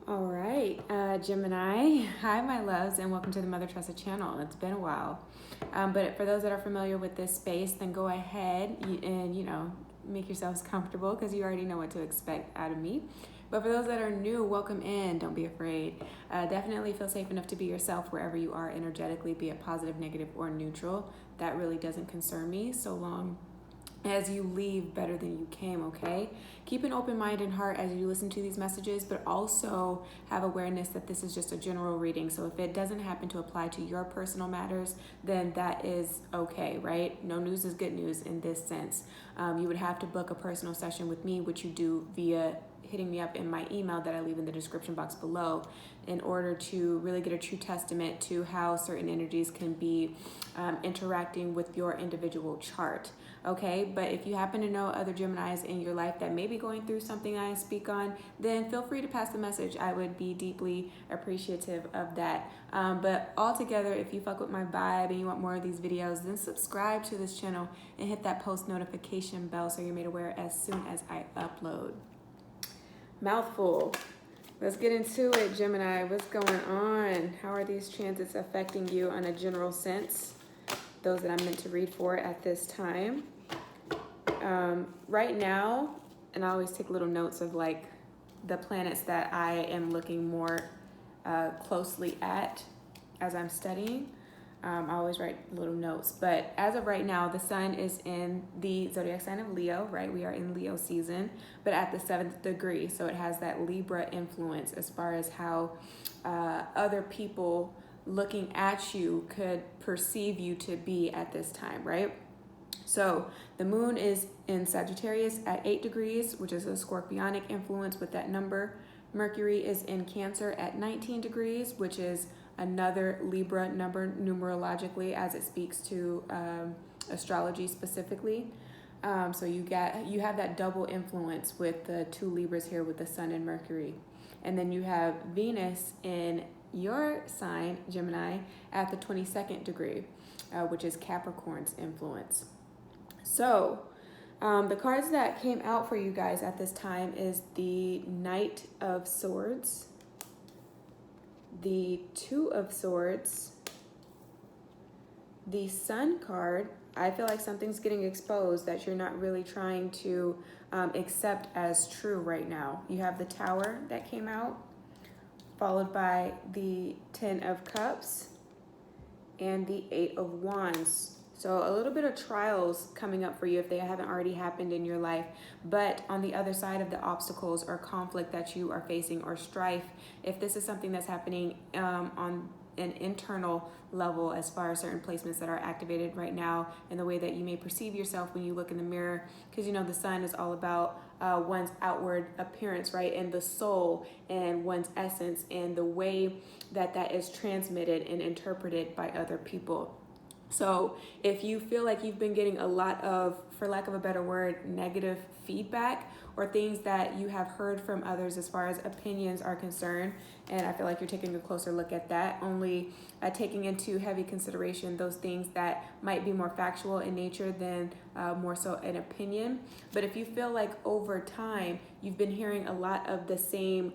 All right, Gemini. Hi, my loves, and welcome to the Mother Tressa channel. It's been a while, but for those that are familiar with this space, then go ahead and make yourselves comfortable because you already know what to expect out of me. But for those that are new, welcome in. Don't be afraid. Definitely feel safe enough to be yourself wherever you are energetically, be it positive, negative, or neutral. That really doesn't concern me so long as you leave better than you came, okay? Keep an open mind and heart as you listen to these messages, but also have awareness that this is just a general reading. So if it doesn't happen to apply to your personal matters, then that is okay, right? No news is good news in this sense. You would have to book a personal session with me, which you do via hitting me up in my email that I leave in the description box below, in order to really get a true testament to how certain energies can be interacting with your individual chart. Okay, but if you happen to know other Geminis in your life that may be going through something I speak on, then feel free to pass the message. I would be deeply appreciative of that. But altogether, if you fuck with my vibe and you want more of these videos, then subscribe to this channel and hit that post notification bell so you're made aware as soon as I upload. Mouthful. Let's get into it, Gemini. What's going on? How are these transits affecting you on a general sense? Those that I'm meant to read for at this time. Right now, and I always take little notes of like the planets that I am looking more closely at as I'm studying. I always write little notes, but as of right now, the sun is in the zodiac sign of Leo, right? We are in Leo season, but at the 7th degree. So it has that Libra influence as far as how other people looking at you could perceive you to be at this time, right? So the moon is in Sagittarius at 8 degrees, which is a scorpionic influence with that number. Mercury is in Cancer at 19 degrees, which is another Libra number numerologically as it speaks to astrology specifically. So you have that double influence with the two Libras here with the Sun and Mercury. And then you have Venus in your sign, Gemini, at the 22nd degree, which is Capricorn's influence. So the cards that came out for you guys at this time is the Knight of Swords, the Two of Swords, the Sun card. I feel like something's getting exposed that you're not really trying to accept as true right now. You have the Tower that came out, followed by the 10 of Cups and the 8 of Wands. So a little bit of trials coming up for you if they haven't already happened in your life. But on the other side of the obstacles or conflict that you are facing or strife, if this is something that's happening on an internal level as far as certain placements that are activated right now and the way that you may perceive yourself when you look in the mirror, because the sun is all about one's outward appearance, right, and the soul and one's essence and the way that is transmitted and interpreted by other people. So if you feel like you've been getting a lot of, for lack of a better word, negative feedback or things that you have heard from others as far as opinions are concerned, and I feel like you're taking a closer look at that, only taking into heavy consideration those things that might be more factual in nature than more so an opinion. But if you feel like over time you've been hearing a lot of the same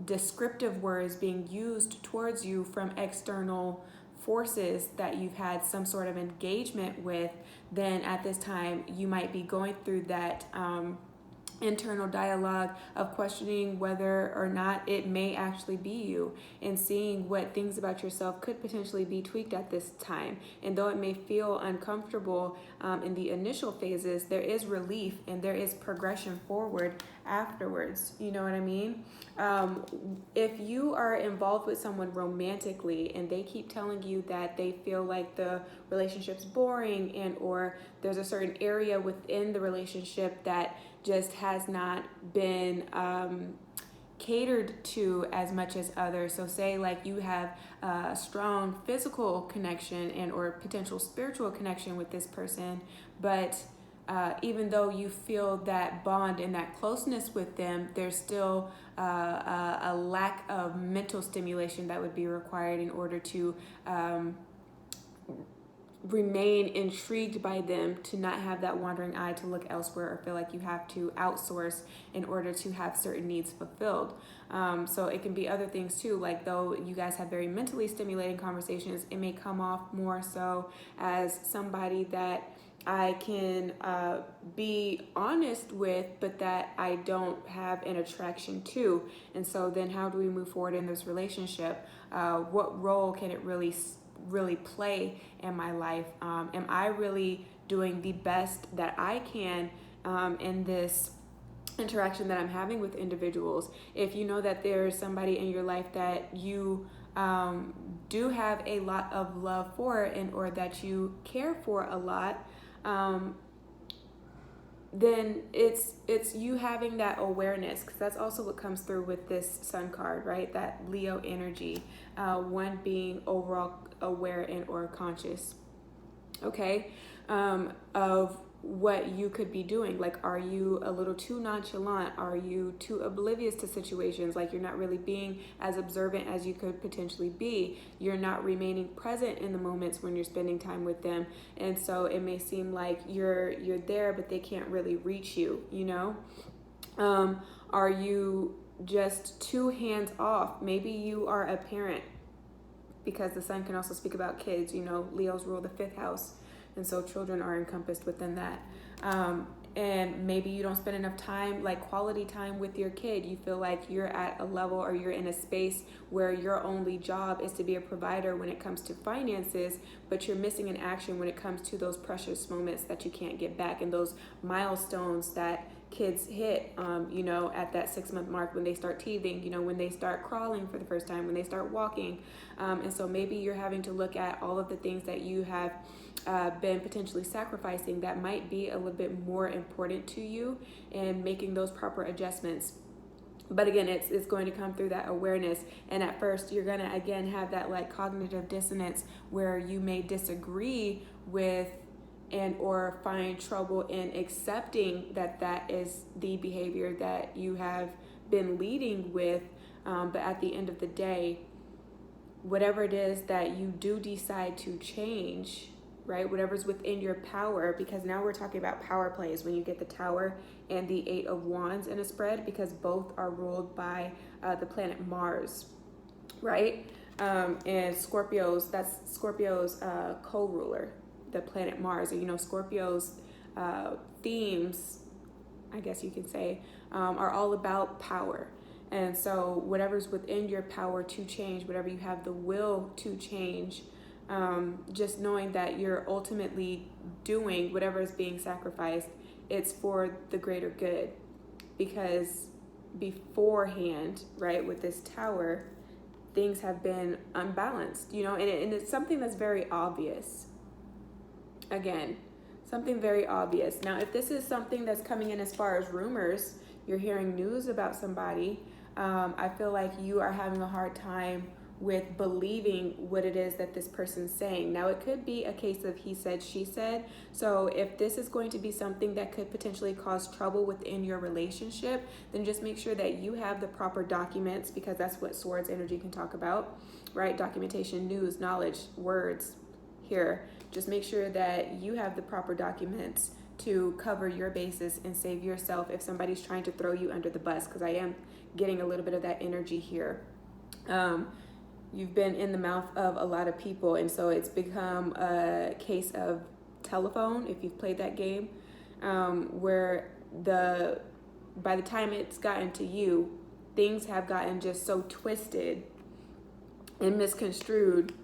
descriptive words being used towards you from external forces that you've had some sort of engagement with, then at this time you might be going through that internal dialogue of questioning whether or not it may actually be you, and seeing what things about yourself could potentially be tweaked at this time. And though it may feel uncomfortable in the initial phases, there is relief and there is progression forward afterwards. You know what I mean? If you are involved with someone romantically and they keep telling you that they feel like the relationship's boring, and or there's a certain area within the relationship that just has not been catered to as much as others. So say like you have a strong physical connection and or potential spiritual connection with this person, but even though you feel that bond and that closeness with them, there's still a lack of mental stimulation that would be required in order to remain intrigued by them, to not have that wandering eye to look elsewhere or feel like you have to outsource in order to have certain needs fulfilled. So it can be other things too, like though you guys have very mentally stimulating conversations, it may come off more so as somebody that I can be honest with, but that I don't have an attraction to. And so then how do we move forward in this relationship? What role can it really play in my life? Am I really doing the best that I can in this interaction that I'm having with individuals? If you know that there's somebody in your life that you do have a lot of love for, and or that you care for a lot, then it's you having that awareness, because that's also what comes through with this Sun card, right? That Leo energy, one being overall aware and or conscious, okay, of what you could be doing. Like, are you a little too nonchalant? Are you too oblivious to situations? Like, you're not really being as observant as you could potentially be. You're not remaining present in the moments when you're spending time with them. And so it may seem like you're there, but they can't really reach you, you know? Are you just too hands off? Maybe you are a parent, because the Sun can also speak about kids. You know, Leos rule the 5th house, and so children are encompassed within that. And maybe you don't spend enough time, like quality time with your kid. You feel like you're at a level, or you're in a space where your only job is to be a provider when it comes to finances, but you're missing an action when it comes to those precious moments that you can't get back, and those milestones that kids hit, you know, at that 6-month mark, when they start teething, you know, when they start crawling for the first time, when they start walking. And so maybe you're having to look at all of the things that you have been potentially sacrificing that might be a little bit more important to you, and making those proper adjustments. But again, it's going to come through that awareness. And at first you're going to, again, have that like cognitive dissonance, where you may disagree with and or find trouble in accepting that that is the behavior that you have been leading with. But at the end of the day, whatever it is that you do decide to change, right? Whatever's within your power, because now we're talking about power plays when you get the Tower and the 8 of Wands in a spread, because both are ruled by the planet Mars, right? And Scorpio's, that's Scorpio's co-ruler, the planet Mars. And you know, Scorpio's themes, I guess you can say, are all about power. And so whatever's within your power to change, whatever you have the will to change, just knowing that you're ultimately doing whatever is being sacrificed, it's for the greater good. Because beforehand, right, with this Tower, things have been unbalanced, you know, and it's something that's very obvious. Again, something very obvious. Now, if this is something that's coming in as far as rumors, you're hearing news about somebody, I feel like you are having a hard time with believing what it is that this person's saying. Now, it could be a case of he said, she said. So if this is going to be something that could potentially cause trouble within your relationship, then just make sure that you have the proper documents, because that's what Swords energy can talk about, right? Documentation, news, knowledge, words here. Just make sure that you have the proper documents to cover your bases and save yourself if somebody's trying to throw you under the bus, because I am getting a little bit of that energy here. You've been in the mouth of a lot of people, and so it's become a case of telephone, if you've played that game, where by the time it's gotten to you, things have gotten just so twisted and misconstrued.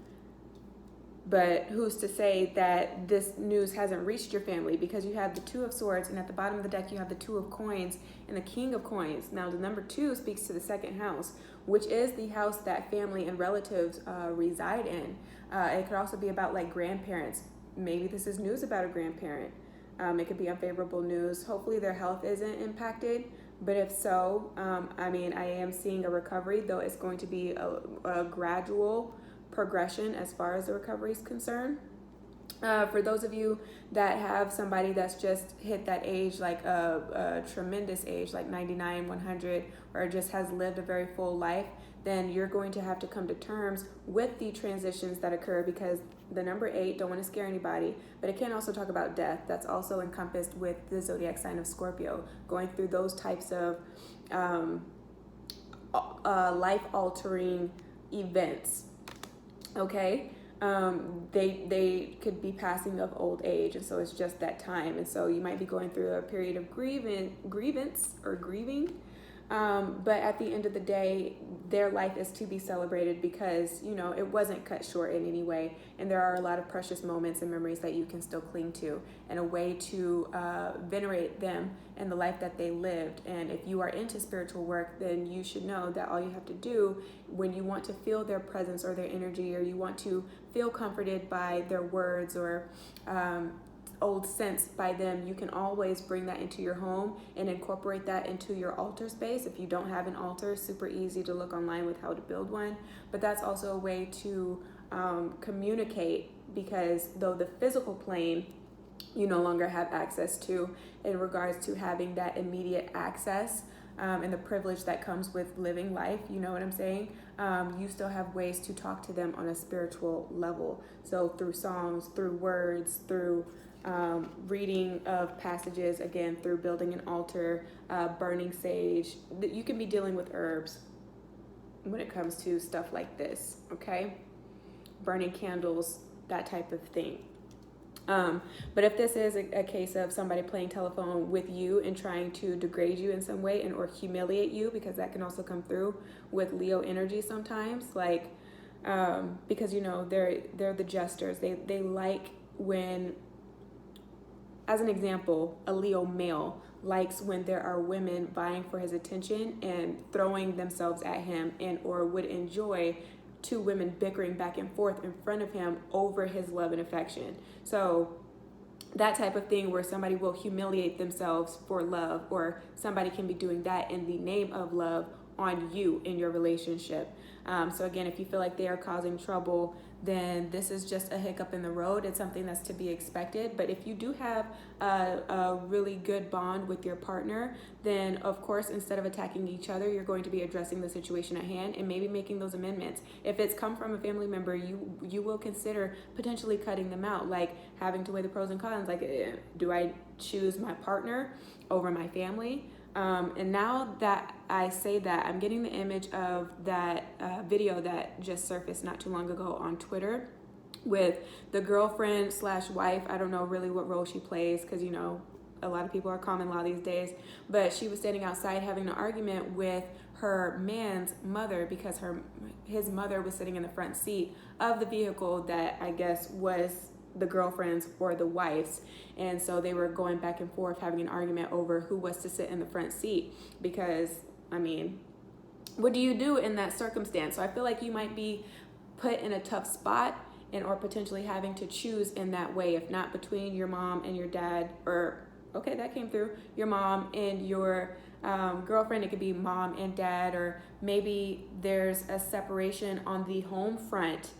But who's to say that this news hasn't reached your family? Because you have the 2 of Swords, and at the bottom of the deck you have the 2 of Coins and the King of Coins. Now, the number 2 speaks to the 2nd house, which is the house that family and relatives reside in. It could also be about like grandparents. Maybe this is news about a grandparent. It could be unfavorable news. Hopefully their health isn't impacted. But if so, I mean, I am seeing a recovery, though it's going to be a gradual progression as far as the recovery is concerned. For those of you that have somebody that's just hit that age, like a tremendous age, like 99, 100, or just has lived a very full life, then you're going to have to come to terms with the transitions that occur, because the number 8, don't want to scare anybody, but it can also talk about death. That's also encompassed with the zodiac sign of Scorpio, going through those types of life-altering events. Okay, they could be passing of old age, and so it's just that time, and so you might be going through a period of grievance or grieving. But at the end of the day, their life is to be celebrated, because, you know, it wasn't cut short in any way. And there are a lot of precious moments and memories that you can still cling to, and a way to venerate them and the life that they lived. And if you are into spiritual work, then you should know that all you have to do when you want to feel their presence or their energy, or you want to feel comforted by their words or old sense by them, you can always bring that into your home and incorporate that into your altar space. If you don't have an altar, super easy to look online with how to build one, but that's also a way to communicate, because though the physical plane you no longer have access to, in regards to having that immediate access and the privilege that comes with living life, you know what I'm saying? You still have ways to talk to them on a spiritual level. So through songs, through words, through reading of passages, again, through building an altar, burning sage. You can be dealing with herbs when it comes to stuff like this, okay? Burning candles, that type of thing. But if this is a case of somebody playing telephone with you and trying to degrade you in some way and or humiliate you, because that can also come through with Leo energy sometimes, like because, you know, they're the jesters. They like when, as an example, a Leo male likes when there are women vying for his attention and throwing themselves at him, and or would enjoy 2 women bickering back and forth in front of him over his love and affection. So that type of thing where somebody will humiliate themselves for love, or somebody can be doing that in the name of love on you in your relationship. So again, if you feel like they are causing trouble, then this is just a hiccup in the road. It's something that's to be expected. But if you do have a really good bond with your partner, then of course, instead of attacking each other, you're going to be addressing the situation at hand and maybe making those amendments. If it's come from a family member, you will consider potentially cutting them out, like having to weigh the pros and cons. Like, do I choose my partner over my family? And now that I say that, I'm getting the image of that video that just surfaced not too long ago on Twitter with the girlfriend / wife. I don't know really what role she plays, because, you know, a lot of people are common law these days, but she was standing outside having an argument with her man's mother, because his mother was sitting in the front seat of the vehicle that I guess was the girlfriend's or the wife's. And so they were going back and forth having an argument over who was to sit in the front seat, because, I mean, what do you do in that circumstance? So I feel like you might be put in a tough spot, and or potentially having to choose in that way, if not between your mom and your dad, or okay, that came through, your mom and your girlfriend. It could be mom and dad, or maybe there's a separation on the home front,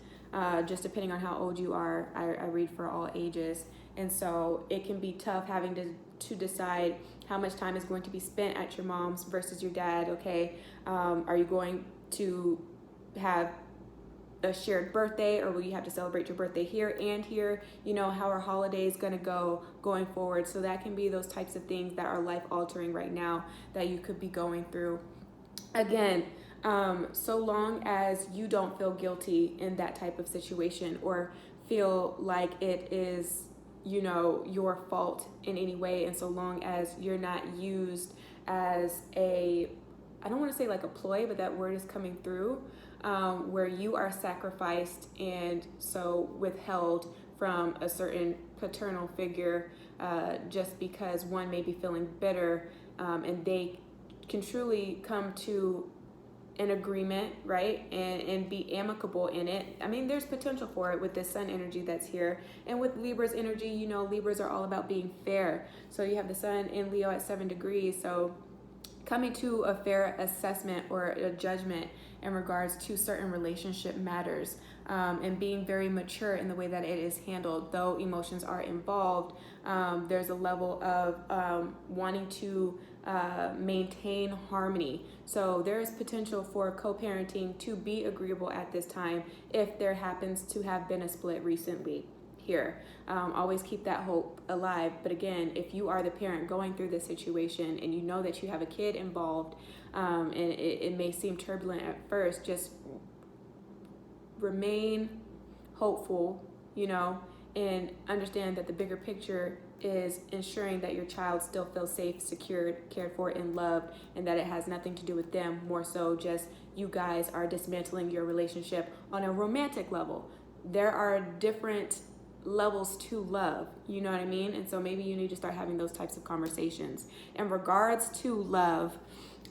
just depending on how old you are. I read for all ages, and so it can be tough having to decide how much time is going to be spent at your mom's versus your dad. Okay, are you going to have a shared birthday, or will you have to celebrate your birthday here and here? You know, how are holidays going to go going forward? So that can be those types of things that are life altering right now that you could be going through. Again, so long as you don't feel guilty in that type of situation, or feel like it is, you know, your fault in any way, and so long as you're not used as a, I don't want to say like a ploy, but that word is coming through, where you are sacrificed and so withheld from a certain paternal figure, just because one may be feeling bitter, and they can truly come to an agreement, right? And be amicable in it. I mean, there's potential for it with this sun energy that's here. And with Libra's energy, you know, Libras are all about being fair. So you have the sun in Leo at 7 degrees. So coming to a fair assessment or a judgment in regards to certain relationship matters, and being very mature in the way that it is handled. Though emotions are involved, there's a level of wanting to maintain harmony. So there is potential for co-parenting to be agreeable at this time if there happens to have been a split recently. Here, always keep that hope alive. But again, if you are the parent going through this situation and you know that you have a kid involved, and it may seem turbulent at first, just remain hopeful, and understand that the bigger picture is ensuring that your child still feels safe, secured, cared for, and loved, and that it has nothing to do with them, more so just you guys are dismantling your relationship on a romantic level. There are different levels to love, you know what I mean? And so maybe you need to start having those types of conversations. In regards to love,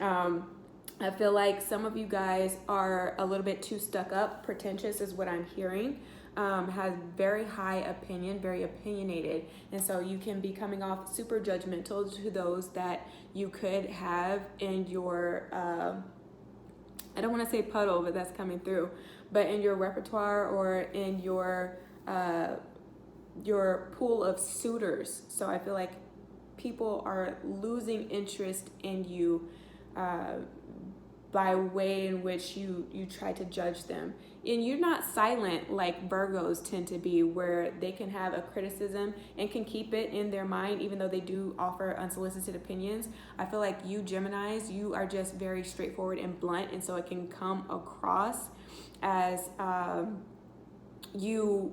I feel like some of you guys are a little bit too stuck up, pretentious is what I'm hearing. Has very high opinion, very opinionated. And so you can be coming off super judgmental to those that you could have in your, I don't want to say puddle, but that's coming through, but in your repertoire or in your pool of suitors. So I feel like people are losing interest in you by way in which you try to judge them. And you're not silent like Virgos tend to be, where they can have a criticism and can keep it in their mind even though they do offer unsolicited opinions. I feel like you Geminis, you are just very straightforward and blunt, and so it can come across as you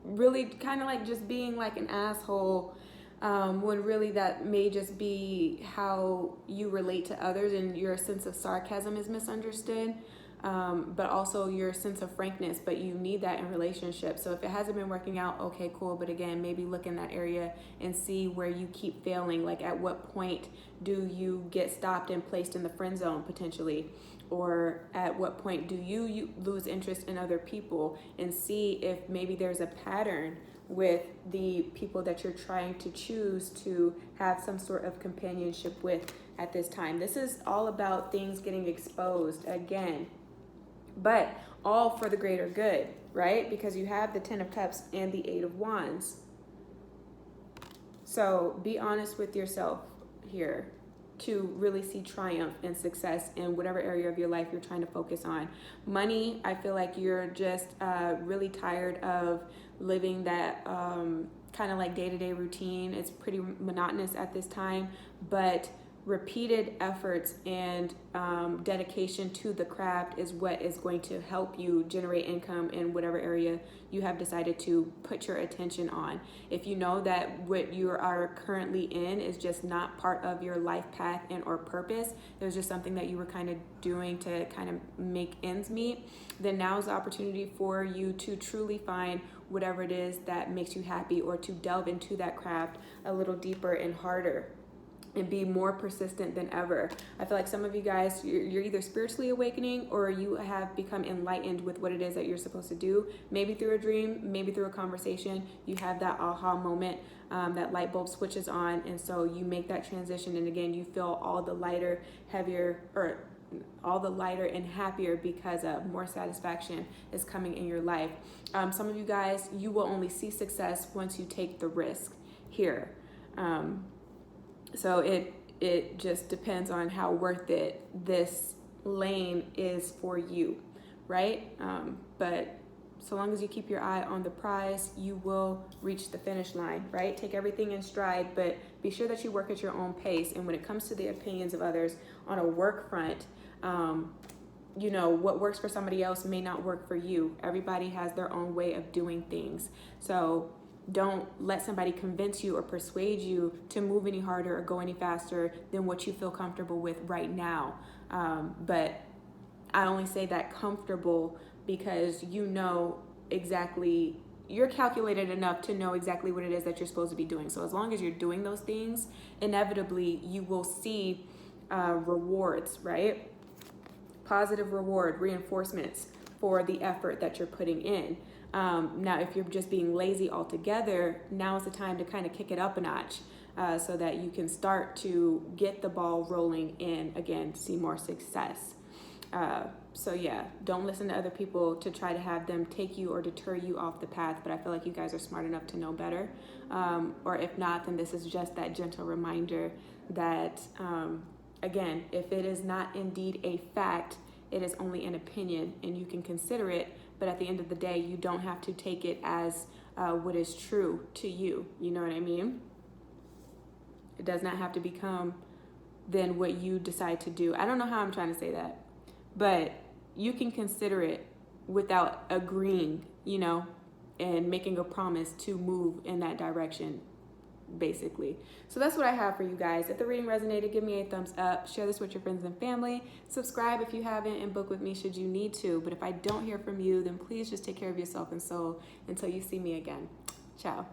really kind of like just being like an asshole, when really that may just be how you relate to others, and your sense of sarcasm is misunderstood, but also your sense of frankness. But you need that in relationships. So if it hasn't been working out, okay, cool. But again, maybe look in that area and see where you keep failing. Like, at what point do you get stopped and placed in the friend zone potentially? Or at what point do you lose interest in other people, and see if maybe there's a pattern with the people that you're trying to choose to have some sort of companionship with at this time. This is all about things getting exposed again, but all for the greater good, right? Because you have the 10 of Cups and the 8 of Wands. So be honest with yourself here to really see triumph and success in whatever area of your life you're trying to focus on. Money, I feel like you're just really tired of living that kind of like day-to-day routine. It's pretty monotonous at this time, but repeated efforts and dedication to the craft is what is going to help you generate income in whatever area you have decided to put your attention on. If you know that what you are currently in is just not part of your life path and or purpose, it was just something that you were kind of doing to kind of make ends meet, then now is the opportunity for you to truly find whatever it is that makes you happy, or to delve into that craft a little deeper and harder and be more persistent than ever. I feel like some of you guys, you're either spiritually awakening or you have become enlightened with what it is that you're supposed to do. Maybe through a dream, maybe through a conversation, you have that aha moment, that light bulb switches on, and so you make that transition, and again, you feel all the lighter, heavier, or all the lighter and happier because more satisfaction is coming in your life. Some of you guys, you will only see success once you take the risk here. So it just depends on how worth it this lane is for you, right? But so long as you keep your eye on the prize, you will reach the finish line, right? Take everything in stride, but be sure that you work at your own pace. And when it comes to the opinions of others on a work front, what works for somebody else may not work for you. Everybody has their own way of doing things. So don't let somebody convince you or persuade you to move any harder or go any faster than what you feel comfortable with right now. But I only say that comfortable because you're calculated enough to know exactly what it is that you're supposed to be doing. So as long as you're doing those things, inevitably you will see rewards, right? Positive reward, reinforcements for the effort that you're putting in. Now, if you're just being lazy altogether, now is the time to kind of kick it up a notch so that you can start to get the ball rolling and, again, see more success. So yeah, don't listen to other people to try to have them take you or deter you off the path. But I feel like you guys are smart enough to know better. Or if not, then this is just that gentle reminder that, again, if it is not indeed a fact, it is only an opinion and you can consider it. But at the end of the day, you don't have to take it as what is true to you. You know what I mean? It does not have to become then what you decide to do. I don't know how I'm trying to say that, but you can consider it without agreeing, you know, and making a promise to move in that direction, basically. So that's what I have for you guys. If the reading resonated, give me a thumbs up, share this with your friends and family, subscribe if you haven't, and book with me should you need to. But if I don't hear from you, then please just take care of yourself and soul until you see me again. Ciao.